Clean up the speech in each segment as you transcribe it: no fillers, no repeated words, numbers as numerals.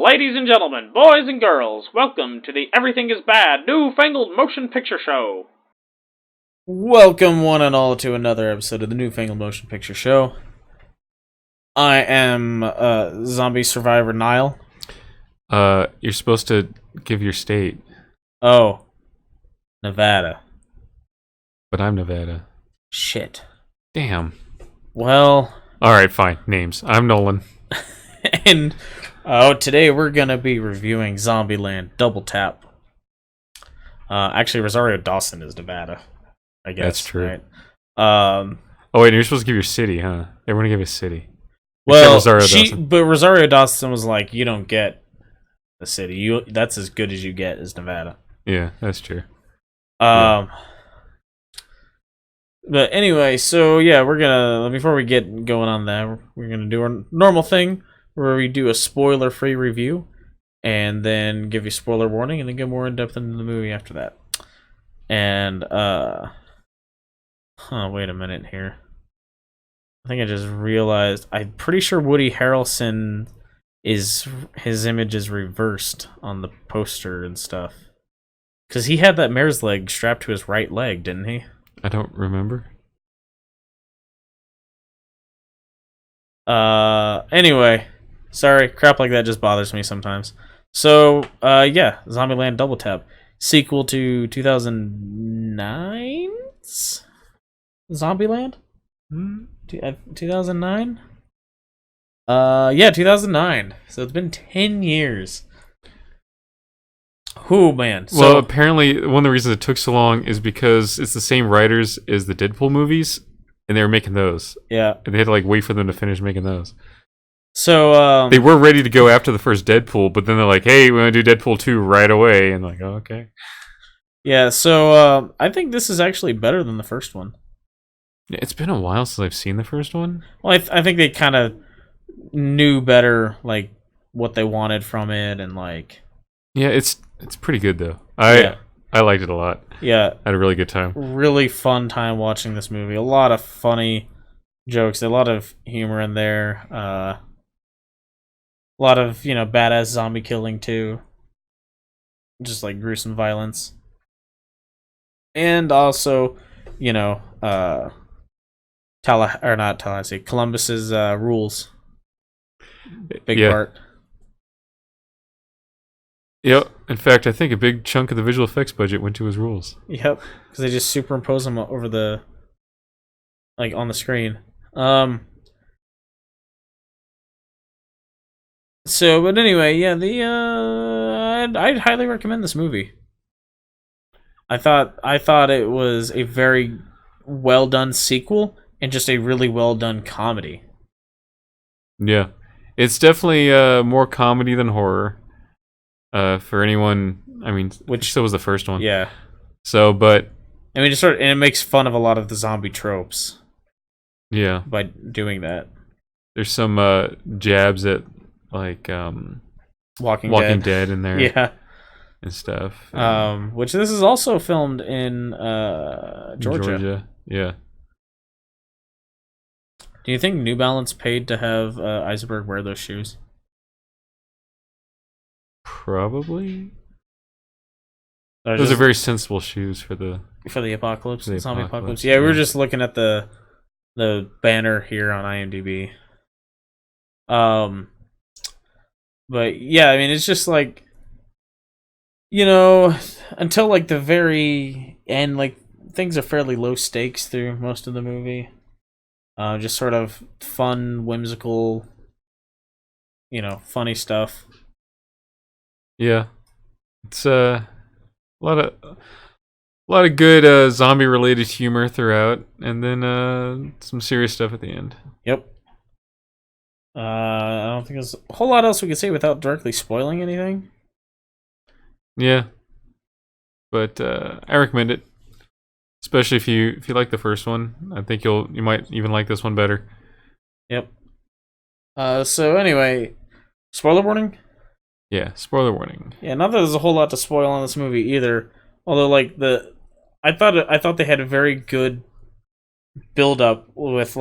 Ladies and gentlemen, boys and girls, welcome to the Everything is Bad New Fangled Motion Picture Show. Welcome, one and all, to another episode of the New Fangled Motion Picture Show. I am zombie survivor Niall. You're supposed to give your state. Oh, Nevada. But I'm Nevada. Shit. Damn. Well. Alright, fine. Names. I'm Nolan. And today we're gonna be reviewing Zombieland Double Tap. Actually, Rosario Dawson is Nevada, I guess. That's true. Right? Oh wait, you're supposed to give your city, huh? Everyone give a city. Well, Dawson. But Rosario Dawson was like, "You don't get the city. That's as good as you get is Nevada." Yeah, that's true. But anyway, so yeah, we're gonna, before we get going on that, we're gonna do our normal thing where we do a spoiler-free review, and then give you spoiler warning, and then get more in depth into the movie after that. And wait a minute here. I think I just realized, I'm pretty sure Woody Harrelson his image is reversed on the poster and stuff. Because he had that mare's leg strapped to his right leg, didn't he? I don't remember. Anyway. Sorry, crap like that just bothers me sometimes. So, yeah, Zombieland Double Tap. Sequel to 2009's Zombieland? 2009? Yeah, 2009. So it's been 10 years. Oh, man. So, well, apparently one of the reasons it took so long is because it's the same writers as the Deadpool movies, and they were making those. Yeah. And they had to wait for them to finish making those. So, they were ready to go after the first Deadpool, but then they're like, hey, we want to do Deadpool 2 right away. And like, oh, okay. Yeah, so, I think this is actually better than the first one. Yeah, it's been a while since I've seen the first one. Well, I think they kind of knew better, what they wanted from it, and, Yeah, it's pretty good, though. I liked it a lot. Yeah. I had a really good time. Really fun time watching this movie. A lot of funny jokes, a lot of humor in there. A lot of, badass zombie killing, too. Just, gruesome violence. And also, Columbus's rules. Big part. Yep. In fact, I think a big chunk of the visual effects budget went to his rules. Yep. Because they just superimpose them over the, on the screen. So, but anyway, yeah, I'd highly recommend this movie. I thought it was a very well done sequel and just a really well done comedy. Yeah, it's definitely more comedy than horror. For anyone, I mean, which still was the first one. Yeah. So, but I mean, and it makes fun of a lot of the zombie tropes. Yeah. By doing that, there's some jabs at Walking Dead in there. Yeah. And stuff. Which this is also filmed in Georgia. Yeah. Do you think New Balance paid to have Eisenberg wear those shoes? Probably. Those are very sensible shoes for the apocalypse, the zombie apocalypse. apocalypse. Yeah, we were just looking at the banner here on IMDb. But yeah, I mean, it's just until the very end, things are fairly low stakes through most of the movie. Just sort of fun, whimsical, funny stuff. Yeah, it's a lot of good zombie related humor throughout, and then some serious stuff at the end. Yep. I don't think there's a whole lot else we could say without directly spoiling anything. Yeah, but I recommend it, especially if you like the first one. I think you might even like this one better. Yep. So anyway, spoiler warning. Yeah, spoiler warning. Yeah, not that there's a whole lot to spoil on this movie either. Although, I thought they had a very good build up with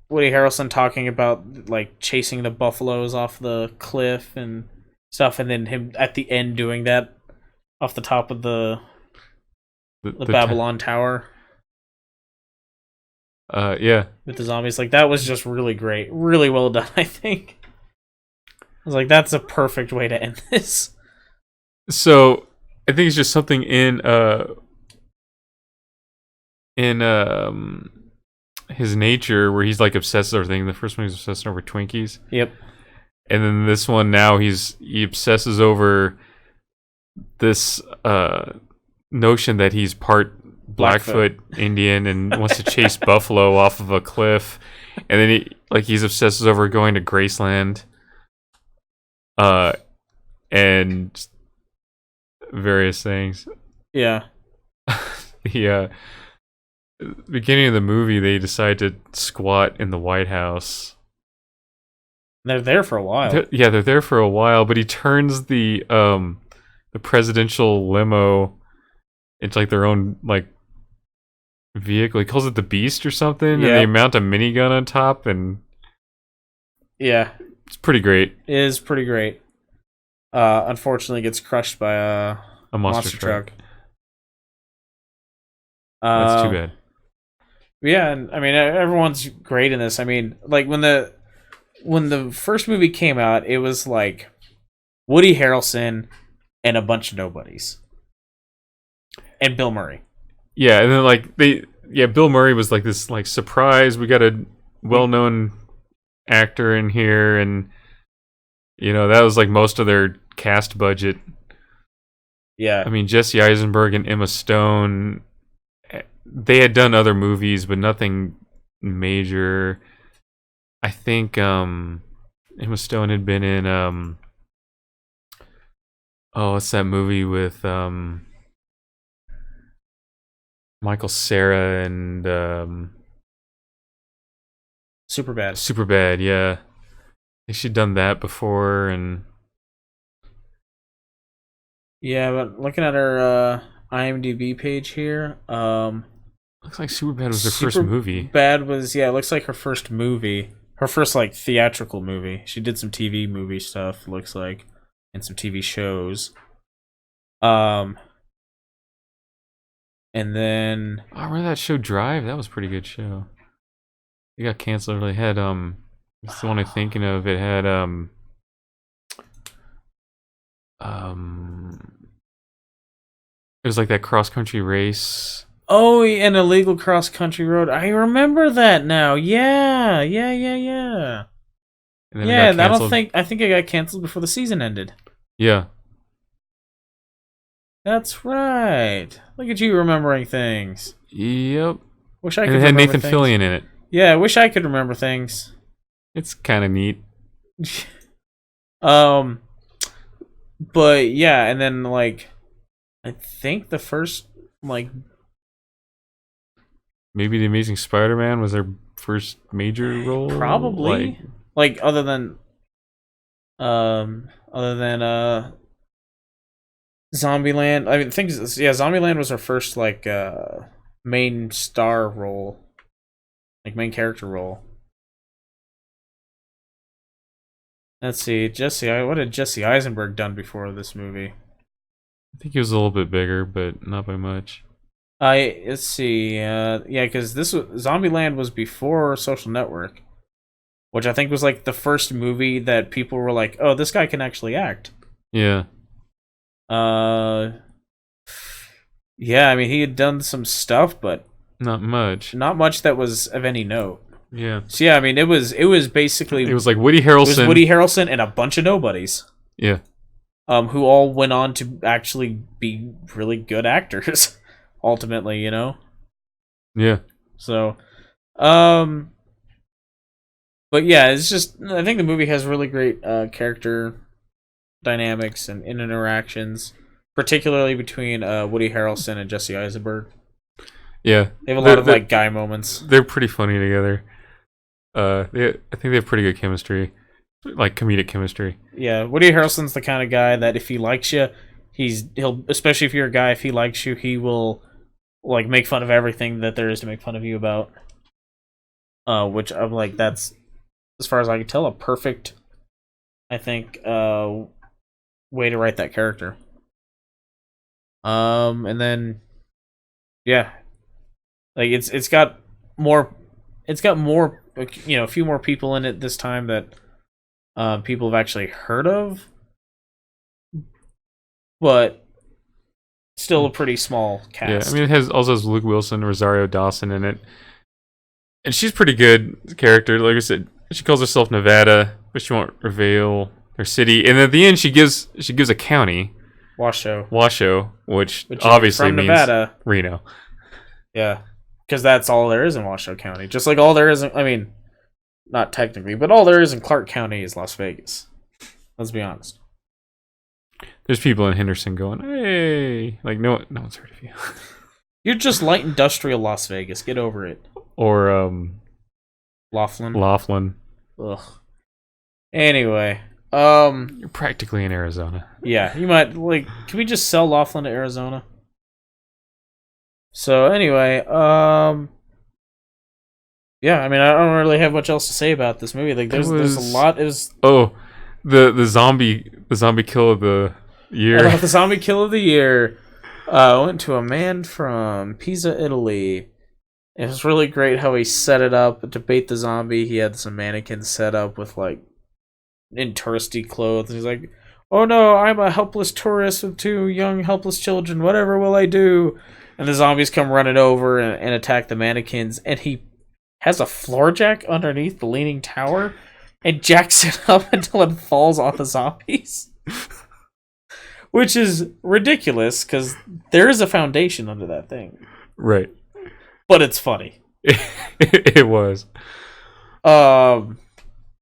Woody Harrelson talking about like chasing the buffaloes off the cliff and stuff, and then him at the end doing that off the top of the Babylon Tower. Yeah. With the zombies, like that was just really great, really well done. I think I was like, that's a perfect way to end this. So I think it's just something in his nature where he's like obsessed over things. The first one he's obsessed over Twinkies. Yep. And then this one now he obsesses over this notion that he's part Blackfoot Indian and wants to chase buffalo off of a cliff. And then he's obsesses over going to Graceland. And various things. Yeah. The beginning of the movie, they decide to squat in the White House. They're there for a while. They're there for a while, but he turns the presidential limo into like their own like vehicle. He calls it the Beast or something, and they mount a minigun on top, and it's pretty great. It is pretty great. Unfortunately, gets crushed by a monster truck. That's too bad. Yeah, and I mean everyone's great in this. I mean, like when the first movie came out, it was like Woody Harrelson and a bunch of nobodies, and Bill Murray. Yeah, and then Bill Murray was like this like surprise. We got a well-known actor in here, and that was like most of their cast budget. Yeah, I mean Jesse Eisenberg and Emma Stone. They had done other movies, but nothing major. I think Emma Stone had been in what's that movie with Michael Cera and Superbad. Superbad, yeah. I think she'd done that before, and yeah, but looking at her IMDb page here, looks like Superbad was her first movie. Superbad was it looks like her first movie. Her first like theatrical movie. She did some TV movie stuff, looks like, and some TV shows. And then I remember that show Drive. That was a pretty good show. It got canceled. They had it's the one I'm thinking of. It had it was like that cross country race. Oh, an illegal cross country road. I remember that now. Yeah. And then Yeah, it got canceled. I think it got canceled before the season ended. Yeah. That's right. Look at you remembering things. Yep. Wish I could And it had remember Nathan things. Fillion in it. Yeah, I wish I could remember things. It's kind of neat. But yeah, and then like I think the first like maybe The Amazing Spider-Man was their first major role. Probably. Like other than Zombieland. I mean, Zombieland was her first like main star role, like main character role. Let's see, what had Jesse Eisenberg done before this movie? I think he was a little bit bigger, but not by much. Let's see, because Zombieland was before Social Network, which I think was like the first movie that people were like, "Oh, this guy can actually act." Yeah. Yeah, I mean, he had done some stuff, but not much that was of any note. Yeah. So yeah, I mean, it was basically it was like Woody Harrelson and a bunch of nobodies. Yeah. Who all went on to actually be really good actors, ultimately, Yeah. So, but yeah, it's just I think the movie has really great character dynamics and interactions, particularly between Woody Harrelson and Jesse Eisenberg. Yeah, they have a lot of like guy moments. They're pretty funny together. I think they have pretty good chemistry, like comedic chemistry. Yeah, Woody Harrelson's the kind of guy that if he likes you, he'll especially if you're a guy, if he likes you, he will like make fun of everything that there is to make fun of you about. which I'm like, that's, as far as I can tell, a perfect, I think, way to write that character. And then, yeah, like it's got more, a few more people in it this time that people have actually heard of, but still a pretty small cast. Yeah, I mean, it also has Luke Wilson, Rosario Dawson in it, and she's pretty good character. Like I said, she calls herself Nevada, but she won't reveal her city. And at the end, she gives a county, Washoe, which obviously means Nevada. Reno. Yeah, because that's all there is in Washoe County. Just like all there is, I mean, not technically, but all there is in Clark County is Las Vegas. Let's be honest. There's people in Henderson going, "Hey," like no one's heard of you. You're just light industrial Las Vegas. Get over it. Or Laughlin. Ugh. Anyway, you're practically in Arizona. Yeah, you might like. Can we just sell Laughlin to Arizona? So anyway, yeah. I mean, I don't really have much else to say about this movie. Like, there's a lot. It was the zombie kill of the year. The zombie kill of the year went to a man from Pisa, Italy. It was really great how he set it up to bait the zombie. He had some mannequins set up with like in touristy clothes. And he's like, "Oh no, I'm a helpless tourist with two young helpless children. Whatever will I do?" And the zombies come running over and attack the mannequins. And he has a floor jack underneath the leaning tower and jacks it up until it falls on the zombies. Which is ridiculous because there is a foundation under that thing. Right. But it's funny. It was. Yeah,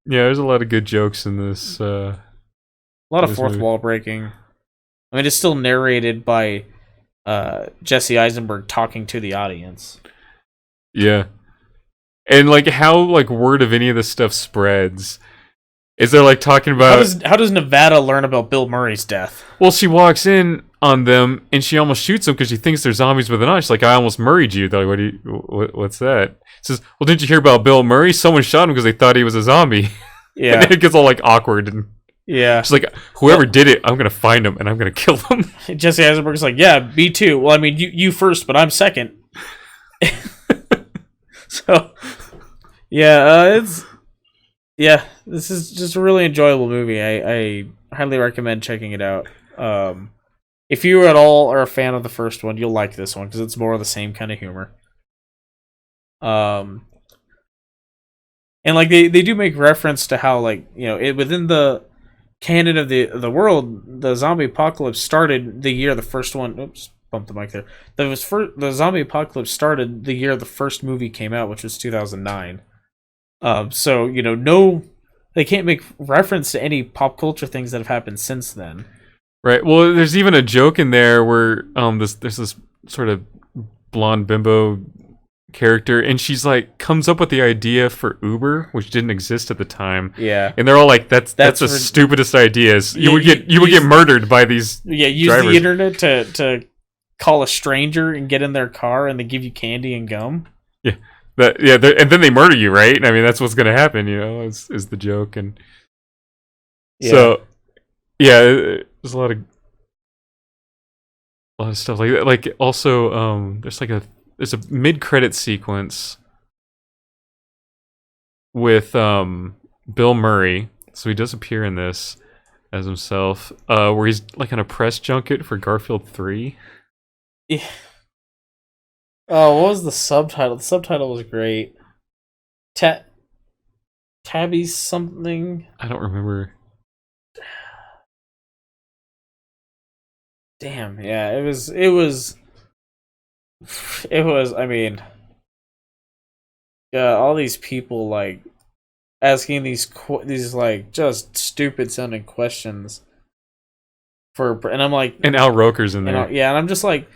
there's a lot of good jokes in this. A lot of fourth wall breaking. I mean, it's still narrated by Jesse Eisenberg talking to the audience. Yeah. And like how like word of any of this stuff spreads. Is there like talking about how does Nevada learn about Bill Murray's death? Well, she walks in on them and she almost shoots them because she thinks they're zombies with a knife. She's like, "I almost Murrayed you." They're like, what's that? Says, "Well, didn't you hear about Bill Murray? Someone shot him because they thought he was a zombie." Yeah. And then it gets all like awkward and yeah. She's like, "Whoever did it, I'm gonna find him and I'm gonna kill them." Jesse Eisenberg's like, "Yeah, me too." Well, I mean, you first, but I'm second. So, yeah, this is just a really enjoyable movie. I highly recommend checking it out. If you at all are a fan of the first one, you'll like this one because it's more of the same kind of humor. And like they do make reference to how, like, you know, within the canon of the world, the zombie apocalypse started the year the first one. Oops, bumped the mic there. The zombie apocalypse started the year the first movie came out, which was 2009. So, you know, they can't make reference to any pop culture things that have happened since then. Right. Well, there's even a joke in there where there's this sort of blonde bimbo character, and she's like comes up with the idea for Uber, which didn't exist at the time. Yeah. And they're all like, "That's the stupidest ideas. You would get murdered by these." Yeah. Use drivers. The internet to call a stranger and get in their car, and they give you candy and gum. Yeah. And then they murder you, right? I mean, that's what's going to happen, you know, is the joke. And so, yeah, there's a lot of stuff like that. Like, also, there's a mid-credit sequence with Bill Murray. So he does appear in this as himself, where he's like on a press junket for Garfield 3. Yeah. Oh, what was the subtitle? The subtitle was great. Tabby something. I don't remember. Damn, yeah, it was. I mean, yeah, all these people like asking these like just stupid sounding questions and I'm like, and Al Roker's in there. And I'm just like,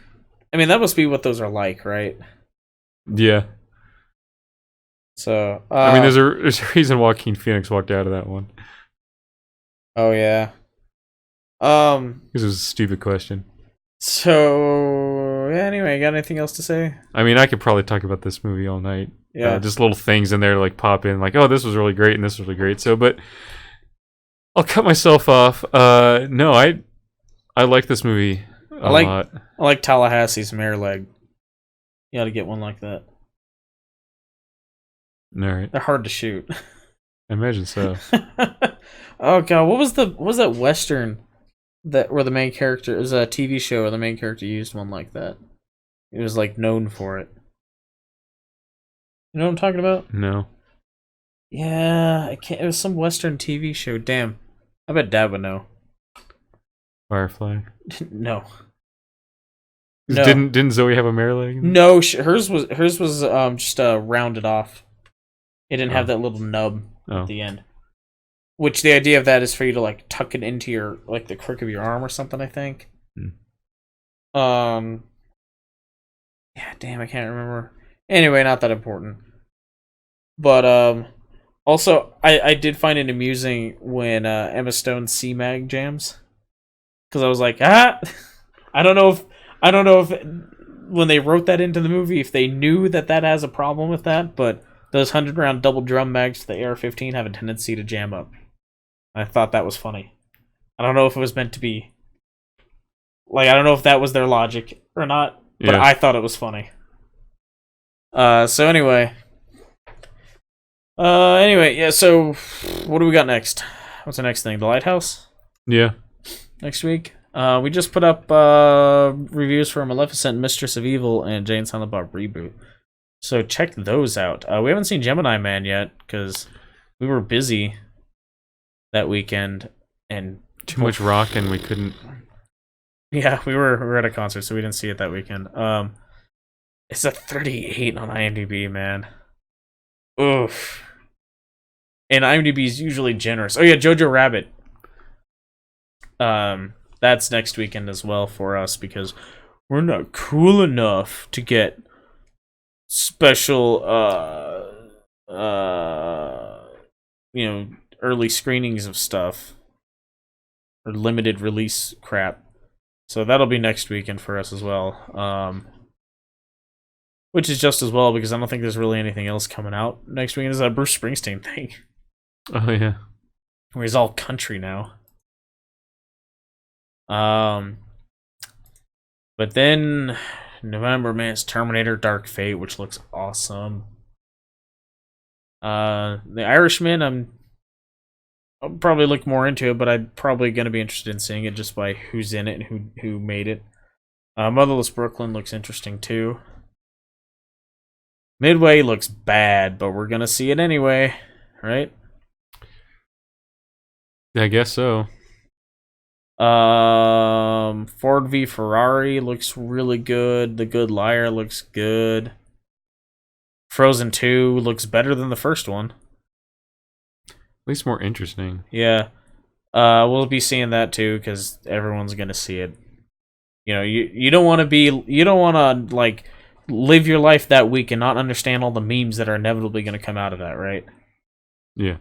I mean, that must be what those are like, right? Yeah. So, I mean, there's a reason Joaquin Phoenix walked out of that one. Oh yeah. Because it was a stupid question. So anyway, you got anything else to say? I mean, I could probably talk about this movie all night. Yeah. Just little things in there like pop in, like, oh, this was really great and this was really great. So, but I'll cut myself off. No, I like this movie a lot. I like Tallahassee's mare leg. You got to get one like that. All right. They're hard to shoot. I imagine so. Oh god, what was that western where the main character, it was a TV show where the main character used one like that? It was like known for it. You know what I'm talking about? No. Yeah, I can't. It was some western TV show. Damn, I bet Dad would know. Firefly. No. Didn't Zoe have a mare leg? No, hers was just rounded off. It didn't have that little nub at the end. Which the idea of that is for you to like tuck it into your like the crook of your arm or something, I think. Yeah, damn, I can't remember. Anyway, not that important. But also I did find it amusing when Emma Stone's C-Mag jams. Because I was like, I don't know if when they wrote that into the movie if they knew that has a problem with that, but those 100-round double drum mags to the AR-15 have a tendency to jam up. I thought that was funny. I don't know if it was meant to be. Like, I don't know if that was their logic or not, but I thought it was funny. So anyway. Yeah, so what do we got next? What's the next thing? The Lighthouse? Yeah. Next week? We just put up reviews for Maleficent, Mistress of Evil, and Jay and Silent Bob Reboot. So check those out. We haven't seen Gemini Man yet because we were busy that weekend and too much rock, and we couldn't. Yeah, we were at a concert, so we didn't see it that weekend. It's a 38 on IMDb, man. Oof. And IMDb is usually generous. Oh yeah, Jojo Rabbit. That's next weekend as well for us because we're not cool enough to get special early screenings of stuff or limited release crap. So that'll be next weekend for us as well. Which is just as well because I don't think there's really anything else coming out next weekend. There's that Bruce Springsteen thing. Oh yeah. Where he's all country now. But then November, man, it's Terminator Dark Fate, which looks awesome. The Irishman, I'll probably look more into it, but I'm probably going to be interested in seeing it just by who's in it and who made it. Motherless Brooklyn looks interesting too. Midway looks bad, but we're going to see it anyway, right? I guess so. Ford v Ferrari looks really good. The Good Liar looks good. Frozen 2 looks better than the first one. At least more interesting. Yeah. We'll be seeing that too because everyone's gonna see it. You know, you don't want to like live your life that week and not understand all the memes that are inevitably gonna come out of that, right? Yeah.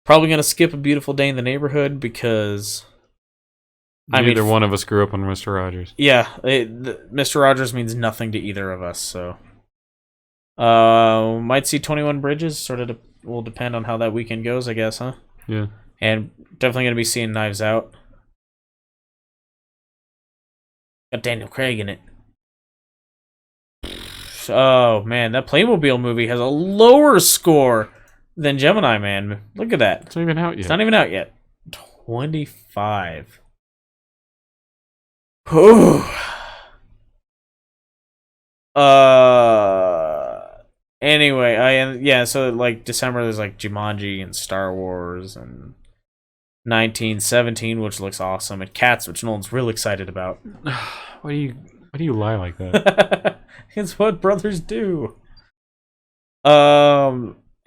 Probably gonna skip A Beautiful Day in the Neighborhood because neither one of us grew up on Mr. Rogers. Yeah, Mr. Rogers means nothing to either of us, so might see 21 Bridges. Sort of will depend on how that weekend goes, I guess, huh? Yeah. And definitely gonna be seeing Knives Out. Got Daniel Craig in it. Oh man, that Playmobil movie has a lower score than Gemini Man. Look at that. It's not even out yet. It's not even out yet. 25. Whew. Anyway, so like December there's like Jumanji and Star Wars and 1917, which looks awesome, and Cats, which Nolan's real excited about. Why do you lie like that? It's what brothers do.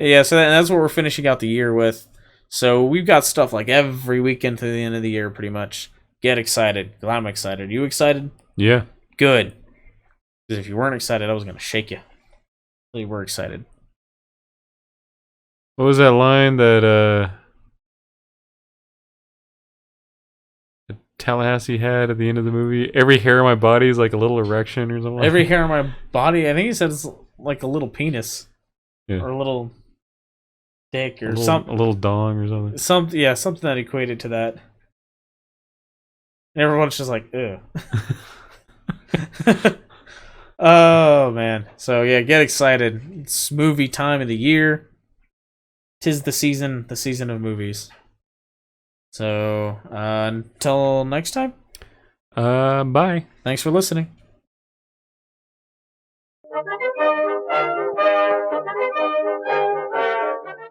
Yeah, so that's what we're finishing out the year with. So we've got stuff like every weekend to the end of the year, pretty much. Get excited. I'm excited. You excited? Yeah. Good. Because if you weren't excited, I was going to shake you. Really were excited. What was that line that Tallahassee had at the end of the movie? Every hair on my body is like a little erection or something. Every hair on my body, I think he said it's like a little penis. Yeah. Or a little dick or a something. a little dong or something. Something that equated to that. And everyone's just like, ew. Oh, man. So, yeah, get excited. It's movie time of the year. 'Tis the season of movies. So, until next time. Bye. Thanks for listening.